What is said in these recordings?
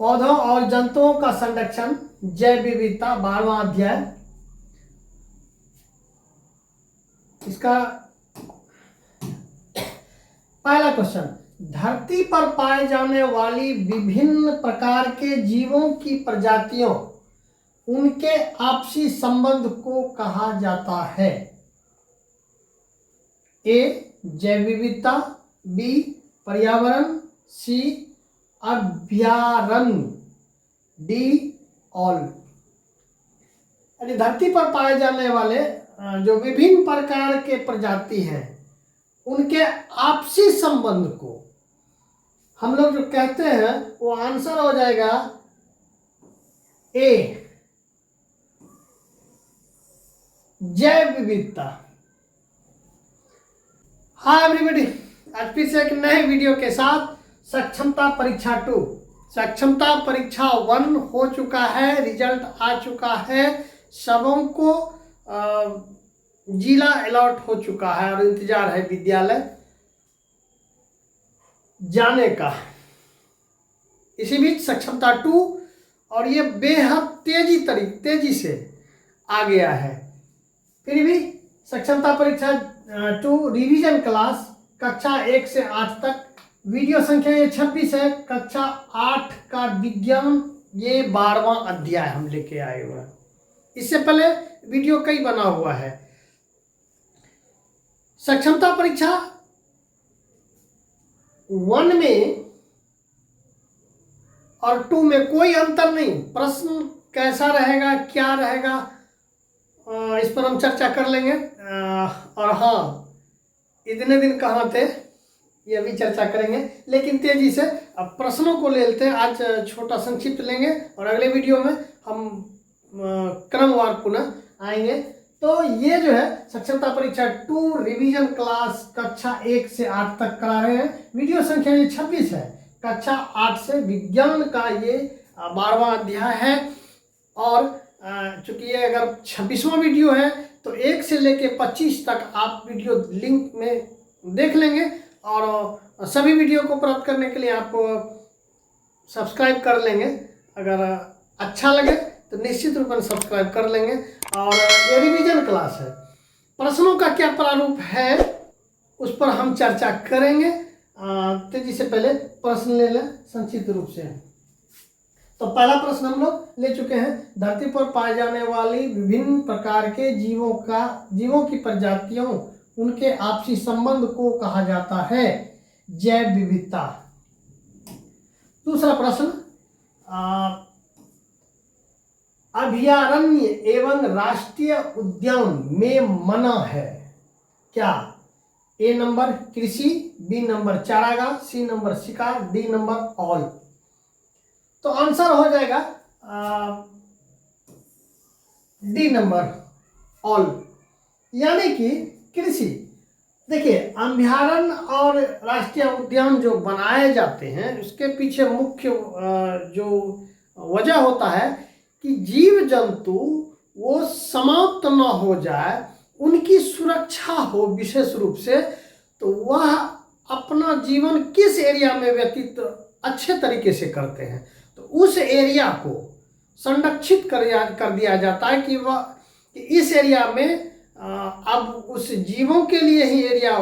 पौधों और जंतुओं का संरक्षण, जैव विविधता, 12वां अध्याय। इसका पहला क्वेश्चन, धरती पर पाए जाने वाली विभिन्न प्रकार के जीवों की प्रजातियों, उनके आपसी संबंध को कहा जाता है? ए जैव विविधता, बी पर्यावरण, सी अभयारण्य, डी ऑल। यानी धरती पर पाए जाने वाले जो विभिन्न प्रकार के प्रजाति हैं, उनके आपसी संबंध को हम लोग जो कहते हैं वो आंसर हो जाएगा ए जैव विविधता। हाय एवरीबॉडी, आज फिर से एक नए वीडियो के साथ सक्षमता परीक्षा 2, सक्षमता परीक्षा 1 हो चुका है, रिजल्ट आ चुका है, सबों को जिला अलॉट हो चुका है और इंतजार है विद्यालय जाने का। इसी बीच सक्षमता 2 और ये बेहद तेजी से आ गया है। फिर भी सक्षमता परीक्षा 2 रिवीजन क्लास कक्षा 1 से 8 तक, वीडियो संख्या ये 26 है। कक्षा 8 का विज्ञान ये 12वां अध्याय हम लेके आए हुए हैं। इससे पहले वीडियो कई बना हुआ है। सक्षमता परीक्षा 1 में और 2 में कोई अंतर नहीं। प्रश्न कैसा रहेगा, क्या रहेगा, इस पर हम चर्चा कर लेंगे। और हाँ, इतने दिन कहाँ थे ये भी चर्चा करेंगे, लेकिन तेजी से अब प्रश्नों को ले लेते हैं। आज छोटा संक्षिप्त लेंगे और अगले वीडियो में हम क्रमवार पुनः आएंगे। तो ये जो है सक्षमता परीक्षा 2 रिवीजन क्लास कक्षा 1 से 8 तक करा रहे हैं। वीडियो संख्या ये 26 है। कक्षा 8 से विज्ञान का ये 12वां अध्याय है। और चूंकि ये अगर 26वां वीडियो है तो 1 से लेके 25 तक आप वीडियो लिंक में देख लेंगे। और सभी वीडियो को प्राप्त करने के लिए आप सब्सक्राइब कर लेंगे। अगर अच्छा लगे तो निश्चित रूप से सब्सक्राइब कर लेंगे। और ये रिवीजन क्लास है, प्रश्नों का क्या प्रारूप है उस पर हम चर्चा करेंगे। तेजी से पहले प्रश्न ले लें संक्षिप्त रूप से। तो पहला प्रश्न हम लोग ले चुके हैं, धरती पर पाए जाने वाली विभिन्न प्रकार के जीवों की प्रजातियों, उनके आपसी संबंध को कहा जाता है जैव विविधता। दूसरा प्रश्न, अभयारण्य एवं राष्ट्रीय उद्यान में मना है क्या? ए नंबर कृषि, बी नंबर चारागाह, सी नंबर शिकार, डी नंबर ऑल। तो आंसर हो जाएगा डी नंबर ऑल, यानी कि कृषि। देखिए, अभयारण्य और राष्ट्रीय उद्यान जो बनाए जाते हैं उसके पीछे मुख्य जो वजह होता है कि जीव जंतु वो समाप्त न हो जाए, उनकी सुरक्षा हो विशेष रूप से। तो वह अपना जीवन किस एरिया में व्यतीत अच्छे तरीके से करते हैं, तो उस एरिया को संरक्षित कर दिया जाता है कि इस एरिया में अब उस जीवों के लिए ही एरिया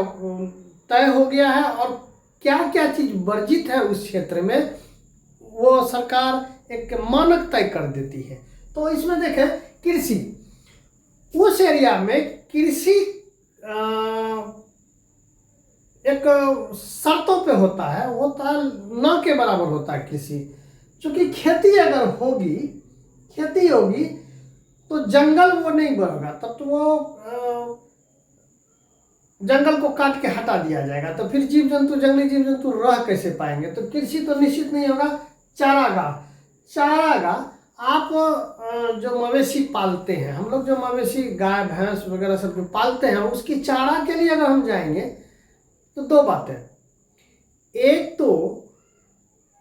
तय हो गया है और क्या क्या चीज़ वर्जित है उस क्षेत्र में वो सरकार एक मानक तय कर देती है। तो इसमें देखें, कृषि, उस एरिया में कृषि एक शर्तों पे होता है न के बराबर होता है कृषि। क्योंकि खेती होगी तो जंगल वो नहीं बढ़ेगा, तब तो वो जंगल को काट के हटा दिया जाएगा, तो फिर जंगली जीव जंतु रह कैसे पाएंगे? तो कृषि तो निश्चित नहीं होगा। चारागाह आप जो मवेशी पालते हैं, हम लोग जो मवेशी गाय भैंस वगैरह सब जो पालते हैं, उसकी चारा के लिए अगर हम जाएंगे तो 2 बातें। एक तो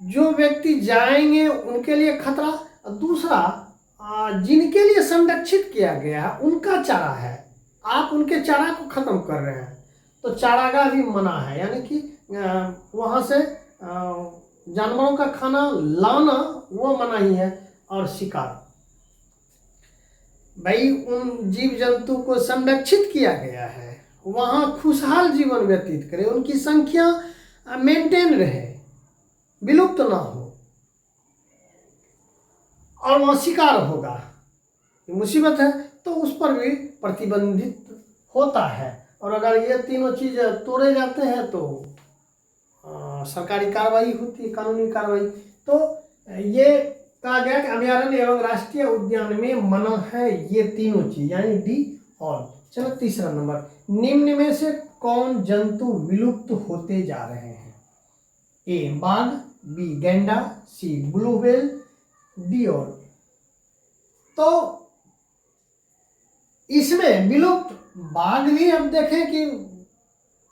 जो व्यक्ति जाएंगे उनके लिए खतरा, और दूसरा जिनके लिए संरक्षित किया गया है उनका चारा है, आप उनके चारा को खत्म कर रहे हैं। तो चारागाह भी मना है, यानी कि वहाँ से जानवरों का खाना लाना वो मनाही है, और शिकार। भाई उन जीव जंतु को संरक्षित किया गया है, वहां खुशहाल जीवन व्यतीत करे, उनकी संख्या मेंटेन रहे, विलुप्त ना हो, और वहां शिकार होगा, मुसीबत है, तो उस पर भी प्रतिबंधित होता है। और अगर ये तीनों चीज तोड़े जाते हैं तो सरकारी कार्रवाई होती है, कानूनी कार्रवाई। तो ये कहा गया कि अभयारण्य एवं राष्ट्रीय उद्यान में मना है ये तीनों चीज, यानी डी ऑल। चलो तीसरा नंबर, निम्न में से कौन जंतु विलुप्त होते जा रहे हैं? ए बाघ, बी गैंडा, सी ब्लू व्हेल, डी ऑल। तो इसमें विलुप्त बाघ भी अब देखें कि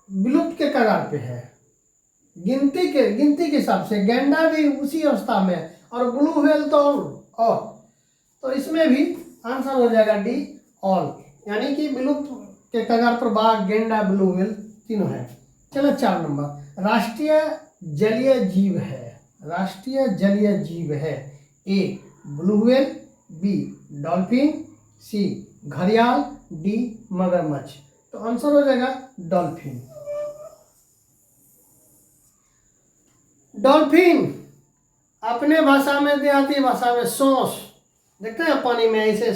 विलुप्त के कगार पे है, गिनती के हिसाब से गैंडा भी उसी अवस्था में है, और ब्लू व्हेल तो और तो इसमें भी आंसर हो जाएगा डी ऑल, यानी कि विलुप्त के कगार पर बाघ, गैंडा, ब्लू व्हेल तीनों है। चलो 4 नंबर, राष्ट्रीय जलीय जीव है, राष्ट्रीय जलीय जीव है, ए ब्लू व्हेल, बी डॉल्फिन, सी घड़ियाल, डी मगरमच्छ। तो आंसर हो जाएगा डॉल्फिन। डॉल्फिन अपने भाषा में, देहाती भाषा में सोंस, देखते हैं पानी में ऐसे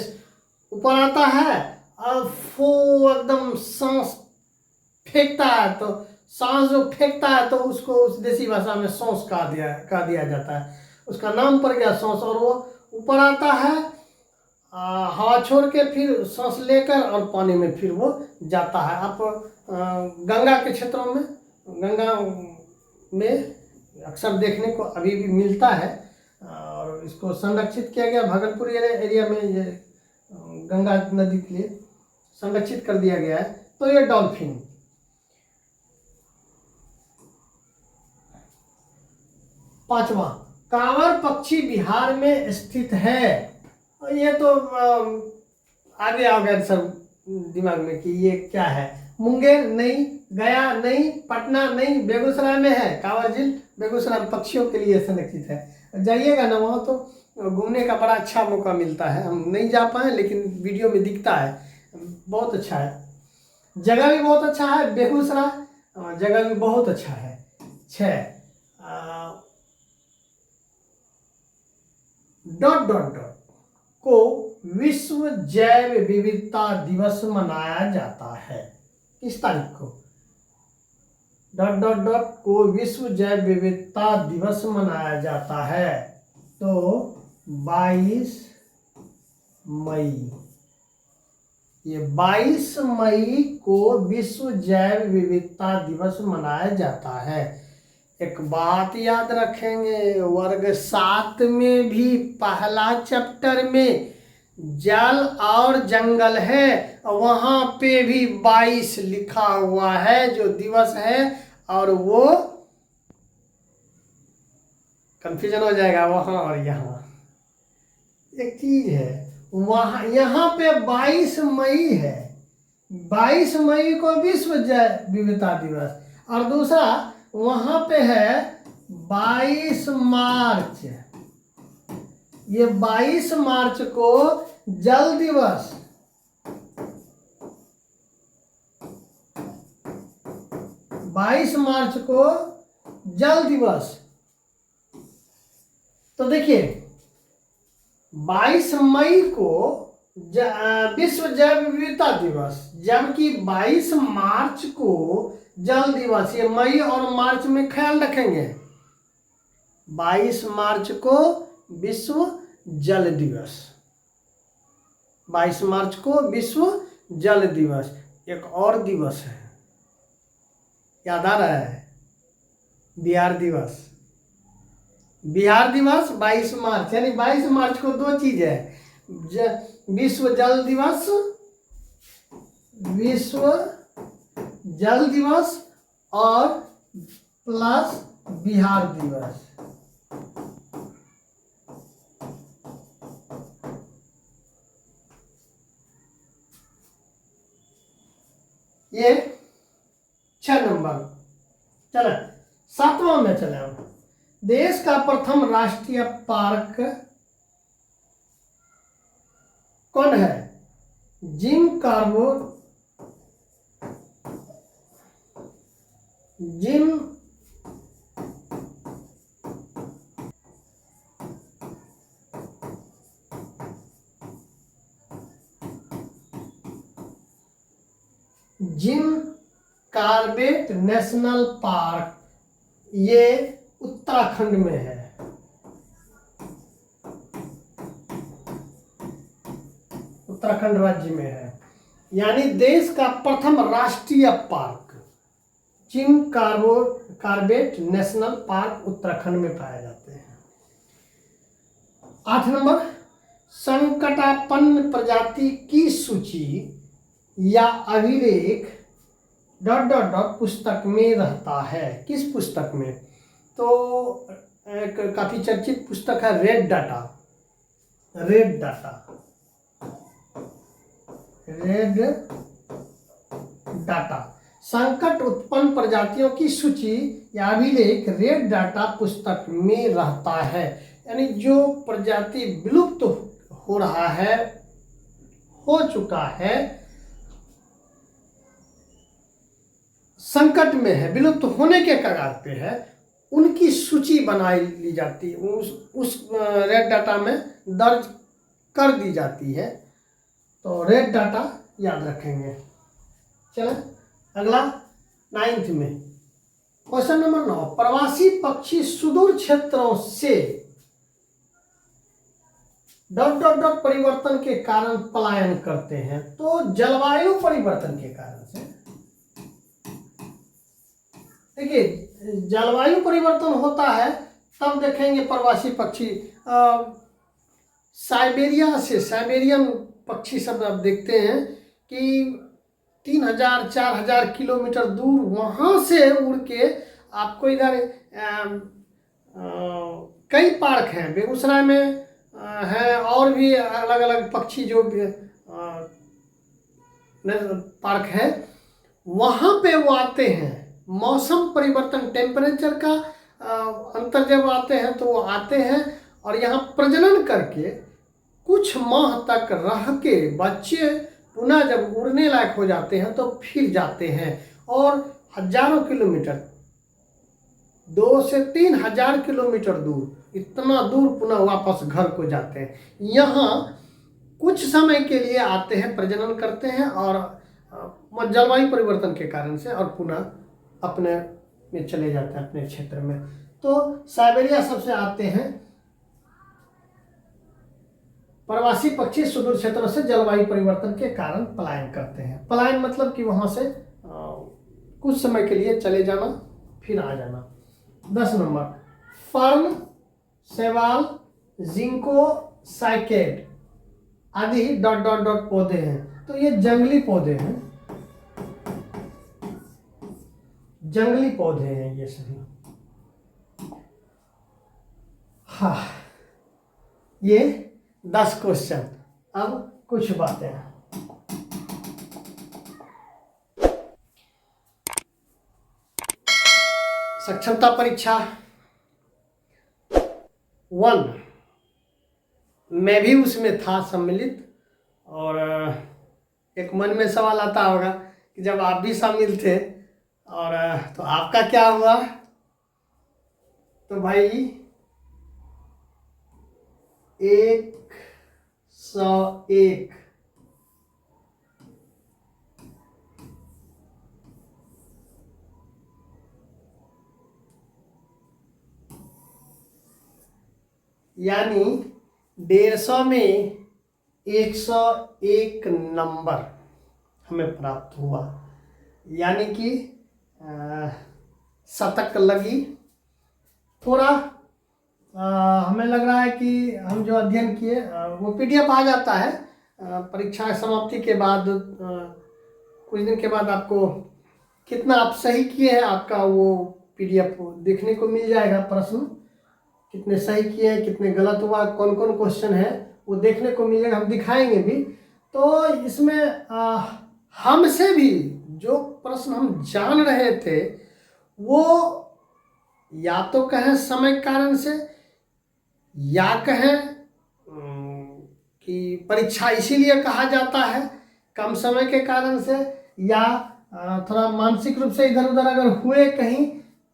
ऊपर आता है और फो एकदम सांस फेंकता है, तो सांस जो फेंकता है तो उसको उस देसी भाषा में सोंस कह दिया जाता है, उसका नाम पड़ गया सोंस। और वो ऊपर आता है हवा छोड़ के, फिर सांस लेकर और पानी में फिर वो जाता है। आप गंगा के क्षेत्रों में, गंगा में अक्सर देखने को अभी भी मिलता है, और इसको संरक्षित किया गया भागलपुर एरिया में, ये गंगा नदी के लिए संरक्षित कर दिया गया है। तो ये डॉल्फिन। पांचवा, कांवर पक्षी बिहार में स्थित है। ये तो आ गया होगा सर दिमाग में कि ये क्या है। मुंगेर नहीं, गया नहीं, पटना नहीं, बेगूसराय में है कांवर झील। बेगूसराय पक्षियों के लिए संरक्षित है, जाइएगा ना वहाँ तो घूमने का बड़ा अच्छा मौका मिलता है। हम नहीं जा पाए लेकिन वीडियो में दिखता है, बहुत अच्छा है, जगह भी बहुत अच्छा है। बेगूसराय जगह भी बहुत अच्छा है। 6 डॉट डॉट डॉट को विश्व जैव विविधता दिवस मनाया जाता है, किस तारीख को? डॉट डॉट डॉट को विश्व जैव विविधता दिवस मनाया जाता है, तो 22 मई। ये 22 मई को विश्व जैव विविधता दिवस मनाया जाता है। एक बात याद रखेंगे, वर्ग 7 में भी पहला चैप्टर में जल और जंगल है, वहां पे भी 22 लिखा हुआ है जो दिवस है, और वो कंफ्यूजन हो जाएगा वहां और यहाँ। एक चीज है, वहां यहाँ पे 22 मई है, 22 मई को विश्व जैव विविधता दिवस, और दूसरा वहां पे है 22 मार्च। ये 22 मार्च को जल दिवस, 22 मार्च को जल दिवस। तो देखिए 22 मई को विश्व जैव विविधता दिवस, जबकि 22 मार्च को जल दिवस। ये मई और मार्च में ख्याल रखेंगे। 22 मार्च को विश्व जल दिवस, 22 मार्च को विश्व जल दिवस। एक और दिवस है, याद आ रहा है? बिहार दिवस। बिहार दिवस 22 मार्च, यानी 22 मार्च को 2 चीज है, विश्व जल दिवस, विश्व जल दिवस, और प्लस बिहार दिवस। ये 6 नंबर। चलो 7वां में चले हम। देश का प्रथम राष्ट्रीय पार्क कौन है? जिम कॉर्बेट नेशनल पार्क, ये उत्तराखंड में है। उत्तराखंड राज्य में है। यानी देश का प्रथम राष्ट्रीय park Jim Corbett national park Uttarakhand में पाए जाते हैं। 8 नंबर, संकटापन्न प्रजाति की सूची या अभिलेख ... पुस्तक में रहता है। किस पुस्तक में? तो एक काफी चर्चित पुस्तक है रेड डाटा। संकट उत्पन्न प्रजातियों की सूची या अभिलेख रेड डाटा पुस्तक में रहता है। यानी जो प्रजाति विलुप्त हो रहा है, हो चुका है, संकट में है, विलुप्त होने के कगार पे है, उनकी सूची बनाई ली जाती है, उस रेड डाटा में दर्ज कर दी जाती है। तो रेड डाटा याद रखेंगे। चलो अगला 9th में क्वेश्चन नंबर 9, प्रवासी पक्षी सुदूर क्षेत्रों से ... परिवर्तन के कारण पलायन करते हैं। तो जलवायु परिवर्तन के कारण से। देखिए जलवायु परिवर्तन होता है तब देखेंगे प्रवासी पक्षी साइबेरियन पक्षी सब आप देखते हैं कि 3000-4000 किलोमीटर दूर वहाँ से उड़ के आपको इधर कई पार्क हैं बेगूसराय में है, और भी अलग अलग पक्षी जो पार्क है वहाँ पे वो आते हैं। मौसम परिवर्तन, टेम्परेचर का अंतर जब आते हैं तो वो आते हैं और यहाँ प्रजनन करके कुछ माह तक रह के बच्चे पुनः जब उड़ने लायक हो जाते हैं तो फिर जाते हैं और हजारों किलोमीटर, 2 से 3 हजार किलोमीटर दूर, इतना दूर पुनः वापस घर को जाते हैं। यहाँ कुछ समय के लिए आते हैं, प्रजनन करते हैं और जलवायु परिवर्तन के कारण से और पुनः अपने में चले जाते हैं अपने क्षेत्र में। तो साइबेरिया सबसे आते हैं। प्रवासी पक्षी सुदूर क्षेत्रों से जलवायु परिवर्तन के कारण पलायन करते हैं। पलायन मतलब कि वहां से कुछ समय के लिए चले जाना फिर आ जाना। 10 नंबर, फर्न, शैवाल, जिंको, साइकेड आदि ... पौधे हैं। तो ये जंगली पौधे हैं, जंगली पौधे हैं ये सभी। हाँ, ये 10 क्वेश्चन। अब कुछ बातें, सक्षमता परीक्षा 1 मैं भी उसमें था सम्मिलित, और एक मन में सवाल आता होगा कि जब आप भी शामिल थे और तो आपका क्या हुआ? तो भाई 101 यानी 150 में 101 नंबर हमें प्राप्त हुआ। यानी कि शतक लगी। थोड़ा हमें लग रहा है कि हम जो अध्ययन किए वो PDF आ जाता है परीक्षा समाप्ति के बाद, कुछ दिन के बाद आपको कितना आप सही किए हैं आपका वो PDF देखने को मिल जाएगा। प्रश्न कितने सही किए हैं, कितने गलत हुआ, कौन कौन क्वेश्चन है वो देखने को मिलेगा, हम दिखाएंगे भी। तो इसमें हमसे भी जो प्रश्न हम जान रहे थे वो या तो कहें समय के कारण से, या कहें कि परीक्षा इसीलिए कहा जाता है कम समय के कारण से, या थोड़ा मानसिक रूप से इधर उधर अगर हुए कहीं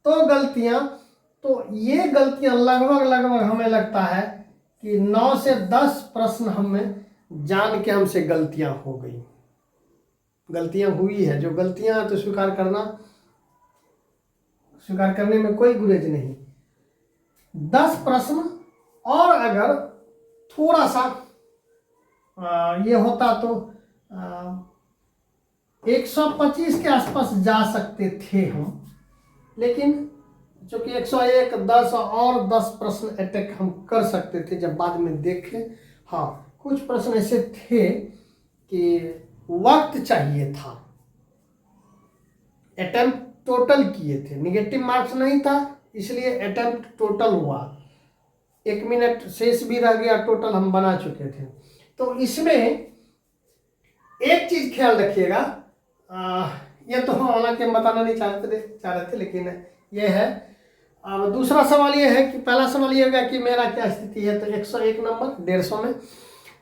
तो गलतियां, तो ये गलतियां लगभग हमें लगता है कि 9 से 10 प्रश्न हमें जान के हमसे गलतियां हो गई, गलतियां हुई है। जो गलतियां तो स्वीकार करने में कोई गुरेज नहीं। 10 प्रश्न और अगर थोड़ा सा ये होता तो 125 के आसपास जा सकते थे हम, लेकिन चूंकि 101, 10 और 10 प्रश्न अटैक हम कर सकते थे जब बाद में देखें। हाँ, कुछ प्रश्न ऐसे थे कि वक्त चाहिए था, अटेम्प्ट टोटल किए थे, निगेटिव मार्क्स नहीं था इसलिए अटेम्प्ट टोटल हुआ, 1 मिनट शेष भी रह गया, टोटल हम बना चुके थे। तो इसमें एक चीज ख्याल रखिएगा, ये तो हम हालांकि बताना नहीं चाह रहे थे लेकिन ये है। दूसरा सवाल ये है कि पहला सवाल ये होगा कि मेरा क्या स्थिति है, तो 101 नंबर 150 में।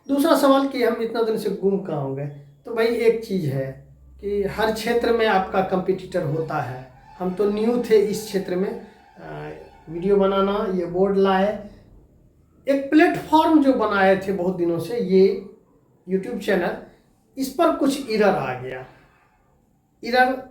दूसरा सवाल कि हम इतना दिन से गुम कहाँ हो गए। तो भाई एक चीज़ है कि हर क्षेत्र में आपका कंपटीटर होता है। हम तो न्यू थे इस क्षेत्र में, वीडियो बनाना, ये बोर्ड लाए, एक प्लेटफॉर्म जो बनाए थे बहुत दिनों से, ये यूट्यूब चैनल, इस पर कुछ एरर आ गया। एरर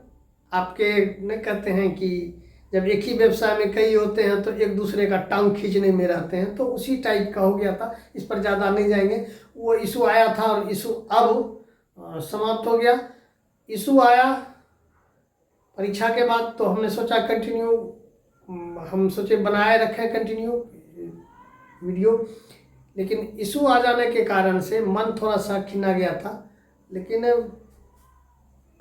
आपके नहीं कहते हैं कि जब एक ही व्यवसाय में कई होते हैं तो एक दूसरे का टांग खींचने में रहते हैं, तो उसी टाइप का हो गया था। इस पर ज़्यादा नहीं जाएंगे। वो इशू आया था और इशू अब समाप्त हो गया। इशू आया परीक्षा के बाद, तो हमने सोचा कंटिन्यू, हम सोचे बनाए रखें कंटिन्यू वीडियो, लेकिन इशू आ जाने के कारण से मन थोड़ा सा खिना गया था, लेकिन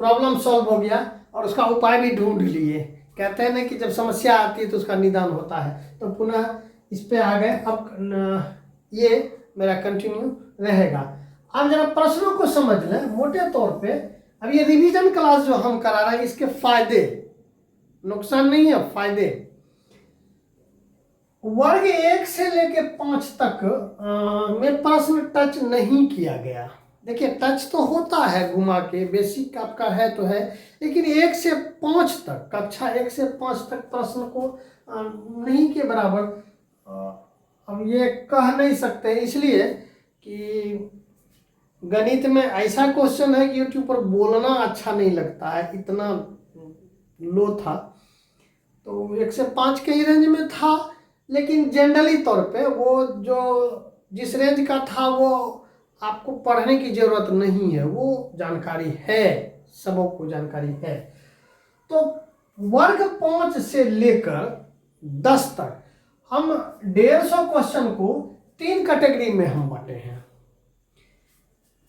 प्रॉब्लम सॉल्व हो गया और उसका उपाय भी ढूंढ लिए। कहते हैं ना कि जब समस्या आती है तो उसका निदान होता है, तो पुनः इस पे आ गए। अब ये मेरा कंटिन्यू रहेगा। अब जरा प्रश्नों को समझ लें मोटे तौर पे। अब ये रिवीजन क्लास जो हम करा रहे हैं, इसके फायदे, नुकसान नहीं है, फायदे। वर्ग 1 से लेके 5 तक में प्रश्न टच नहीं किया गया। देखिए टच तो होता है घुमा के, बेसिक आपका है तो है, लेकिन 1 से 5 तक, कक्षा 1 से 5 तक प्रश्न को नहीं के बराबर अब ये कह नहीं सकते, इसलिए कि गणित में ऐसा क्वेश्चन है कि यूट्यूब पर बोलना अच्छा नहीं लगता है, इतना लो था। तो 1 से 5 के ही रेंज में था, लेकिन जनरली तौर पे वो जो जिस रेंज का था वो आपको पढ़ने की जरूरत नहीं है, वो जानकारी है, सबों को जानकारी है। तो वर्ग 5 से लेकर 10 तक हम 150 क्वेश्चन को 3 कैटेगरी में हम बांटे हैं।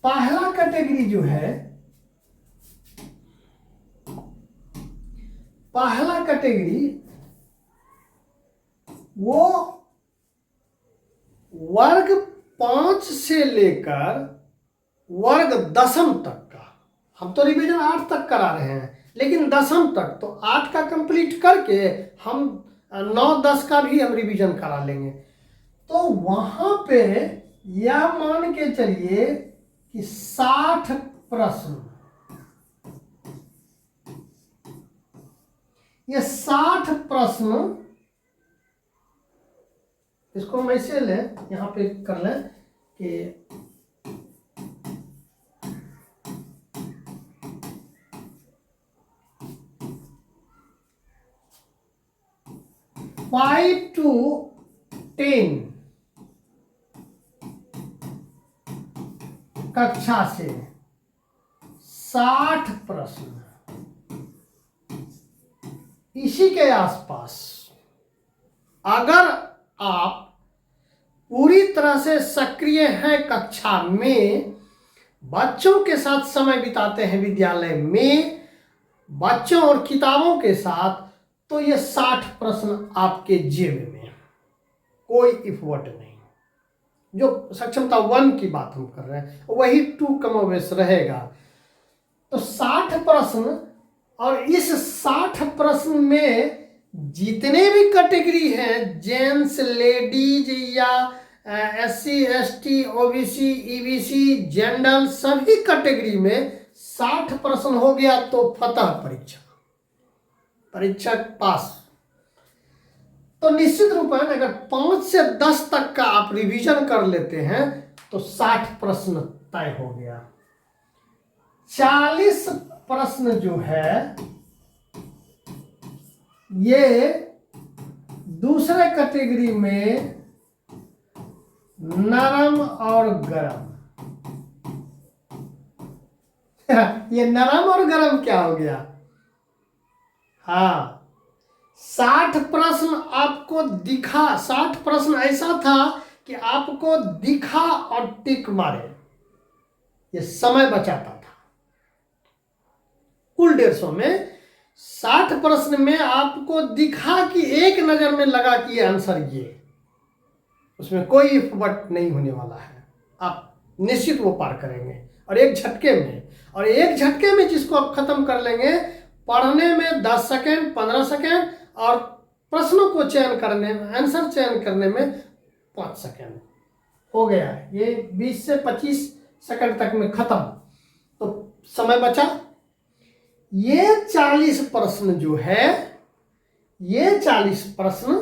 पहला कैटेगरी जो है, पहला कैटेगरी वो वर्ग 5 से लेकर वर्ग 10वीं तक का। हम तो रिवीजन 8 तक करा रहे हैं, लेकिन 10वीं तक तो 8 का कंप्लीट करके हम 9, 10 का भी हम रिवीजन करा लेंगे। तो वहां पे यह मान के चलिए कि 60 प्रश्न, ये 60 प्रश्न, इसको हम ऐसे लें, यहां पे कर लें कि फाइव टू 10 कक्षा से 60 प्रश्न, इसी के आसपास। अगर आप पूरी तरह से सक्रिय हैं कक्षा में, बच्चों के साथ समय बिताते हैं विद्यालय में, बच्चों और किताबों के साथ, तो ये 60 प्रश्न आपके जेब में, कोई इफर्ट नहीं। जो सक्षमता 1 की बात हम कर रहे हैं वही 2 कमोवेश रहेगा। तो 60 प्रश्न, और इस 60 प्रश्न में जितने भी कैटेगरी हैं, जेंट्स, लेडीज या SC ST OBC EBC general, सभी कैटेगरी में 60 प्रश्न हो गया तो फतह परीक्षा पास। तो निश्चित रूप में अगर 5 से 10 तक का आप रिवीजन कर लेते हैं तो 60 प्रश्न तय हो गया। 40 प्रश्न जो है ये दूसरे कैटेगरी में नरम और गरम। ये नरम और गरम क्या हो गया? हाँ, 60 प्रश्न आपको दिखा, 60 प्रश्न ऐसा था कि आपको दिखा और टिक मारे, ये समय बचाता था। कुल 150 में 60 प्रश्न में आपको दिखा कि एक नजर में लगा कि ये आंसर ये, उसमें कोई इफ बट नहीं होने वाला है, आप निश्चित वो पार करेंगे और एक झटके में। और एक झटके में जिसको आप खत्म कर लेंगे, पढ़ने में 10 सेकेंड 15 सेकेंड और प्रश्नों को चयन करने में, आंसर चयन करने में 5 सेकेंड हो गया। ये 20 से 25 सेकेंड तक में खत्म, तो समय बचा। ये 40 प्रश्न जो है, ये 40 प्रश्न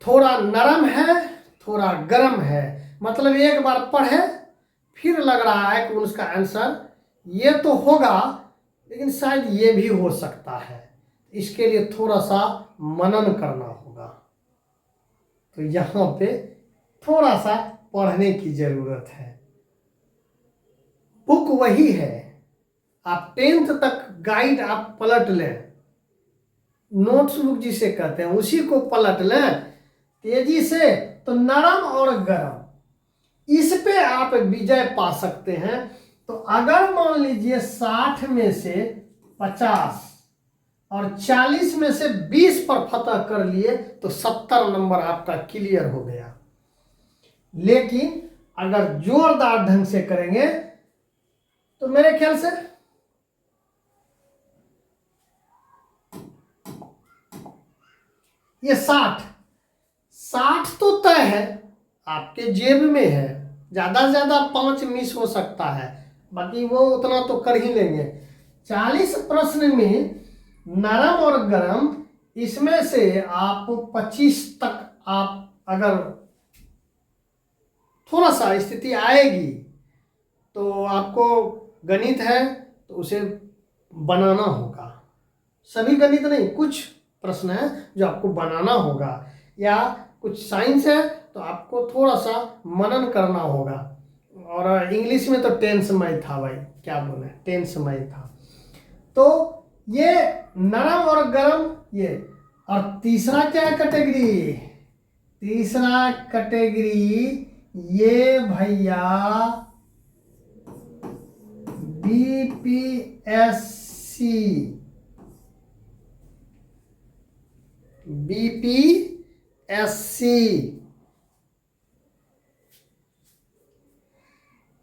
थोड़ा नरम है, थोड़ा गर्म है। मतलब एक बार पढ़े फिर लग रहा है कि उसका आंसर ये तो होगा, लेकिन शायद ये भी हो सकता है। इसके लिए थोड़ा सा मनन करना होगा। तो यहाँ पे थोड़ा सा पढ़ने की जरूरत है। बुक वही है, आप 10th तक गाइड आप पलट लें, नोट्स बुक जिसे कहते हैं उसी को पलट लें तेजी से, तो नरम और गर्म इस पे आप विजय पा सकते हैं। तो अगर मान लीजिए 60 में से 50 और 40 में से 20 पर फतह कर लिए तो 70 नंबर आपका क्लियर हो गया। लेकिन अगर जोरदार ढंग से करेंगे तो मेरे ख्याल से ये 60 तो तय है, आपके जेब में है। ज्यादा से ज्यादा 5 मिस हो सकता है, बाकी वो उतना तो कर ही लेंगे। 40 प्रश्न में नरम और गरम, इसमें से आप 25 तक आप अगर थोड़ा सा स्थिति आएगी तो आपको गणित है तो उसे बनाना होगा। सभी गणित नहीं, कुछ प्रश्न है जो आपको बनाना होगा, या कुछ साइंस है तो आपको थोड़ा सा मनन करना होगा। और इंग्लिश में तो टेंस मय था भाई, क्या बोले, टेंस मय था। तो ये नरम और गरम ये। और तीसरा क्या कैटेगरी? तीसरा कैटेगरी ये भैया BPSC।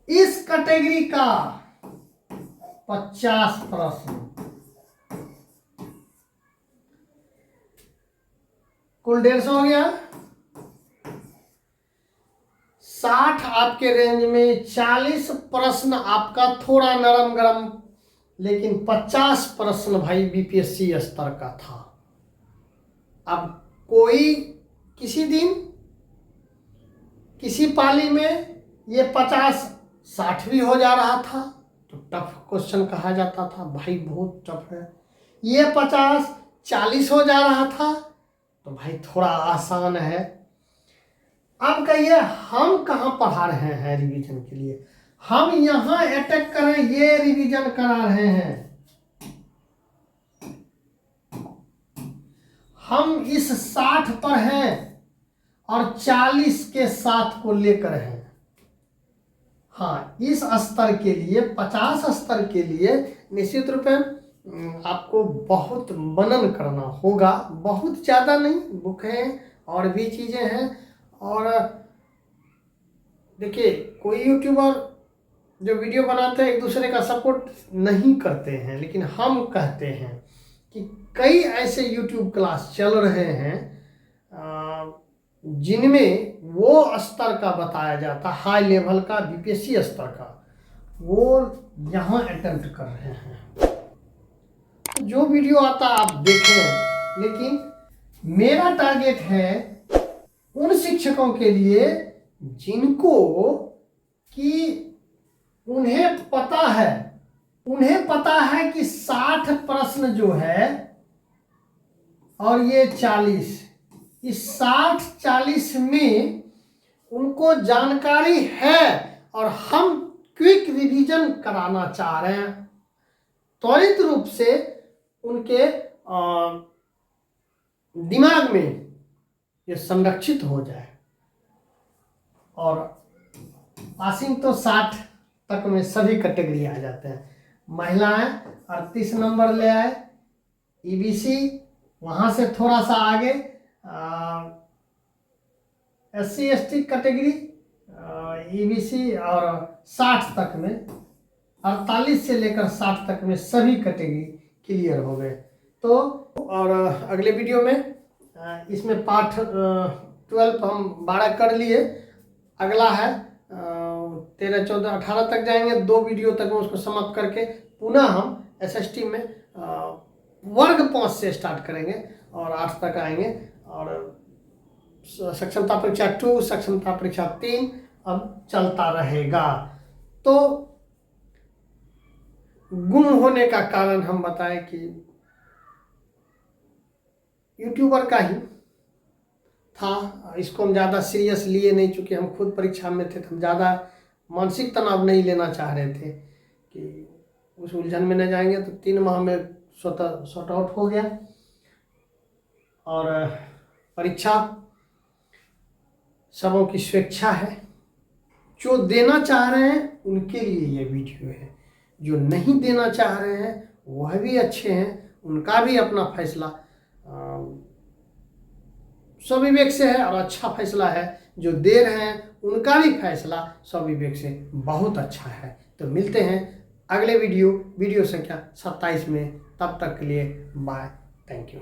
इस कैटेगरी का 50 प्रश्न, कुल 150 हो गया। 60 आपके रेंज में, 40 प्रश्न आपका थोड़ा नरम गरम, लेकिन 50 प्रश्न भाई BPSC स्तर का था। अब कोई किसी दिन किसी पाली में ये 50-60 भी हो जा रहा था तो टफ क्वेश्चन कहा जाता था, भाई बहुत टफ है। ये 50-40 हो जा रहा था तो भाई थोड़ा आसान है। अब कहिए हम कहाँ पढ़ा रहे हैं रिवीजन के लिए? हम यहाँ अटैक करें, ये रिवीजन करा रहे हैं। हम इस 60 पर हैं और 40 के साथ को लेकर हैं। हाँ, इस स्तर के लिए, 50 स्तर के लिए निश्चित रूप में आपको बहुत मनन करना होगा। बहुत ज़्यादा नहीं, बुक है और भी चीज़ें हैं। और देखिए, कोई यूट्यूबर जो वीडियो बनाते हैं एक दूसरे का सपोर्ट नहीं करते हैं, लेकिन हम कहते हैं कि कई ऐसे YouTube क्लास चल रहे हैं जिनमें वो स्तर का बताया जाता, हाई लेवल का, बीपीएससी स्तर का, वो यहाँ अटेम्प्ट कर रहे हैं। जो वीडियो आता आप देखें, लेकिन मेरा टारगेट है उन शिक्षकों के लिए जिनको कि उन्हें पता है कि 60 प्रश्न जो है और ये 40, इस 60-40 में उनको जानकारी है और हम क्विक रिवीजन कराना चाह रहे हैं, त्वरित रूप से उनके दिमाग में ये संरक्षित हो जाए। और पासिंग तो 60 तक में सभी कैटेगरी आ जाते हैं। महिलाएं 38 नंबर ले आए, ईबीसी वहाँ से थोड़ा सा आगे, एससी एसटी कैटेगरी ईबीसी, और 60 तक में, 48 से लेकर 60 तक में सभी कैटेगरी क्लियर हो गए। तो और अगले वीडियो में इसमें पार्ट 12 हम 12 कर लिए, अगला है 13, 14, 18 तक जाएंगे। 2 वीडियो तक में उसको समाप्त करके पुनः हम एसएसटी में वर्ग 5 से स्टार्ट करेंगे और 8 तक आएंगे। और सक्षमता परीक्षा 2, सक्षमता परीक्षा 3 अब चलता रहेगा। तो गुम होने का कारण हम बताएं कि यूट्यूबर का ही था। इसको हम ज़्यादा सीरियस लिए नहीं, चूँकि हम खुद परीक्षा में थे, तो हम ज़्यादा मानसिक तनाव नहीं लेना चाह रहे थे कि उस उलझन में न जाएंगे। तो 3 माह में स्वतः सॉर्ट आउट हो गया। और परीक्षा सबों की स्वेच्छा है, जो देना चाह रहे हैं उनके लिए ये वीडियो है, जो नहीं देना चाह रहे हैं वह भी अच्छे हैं, उनका भी अपना फैसला स्वविवेक से है और अच्छा फैसला है। जो दे रहे हैं उनका भी फैसला स्वविवेक से बहुत अच्छा है। तो मिलते हैं अगले वीडियो संख्या 27 में। तब तक के लिए बाय, थैंक यू।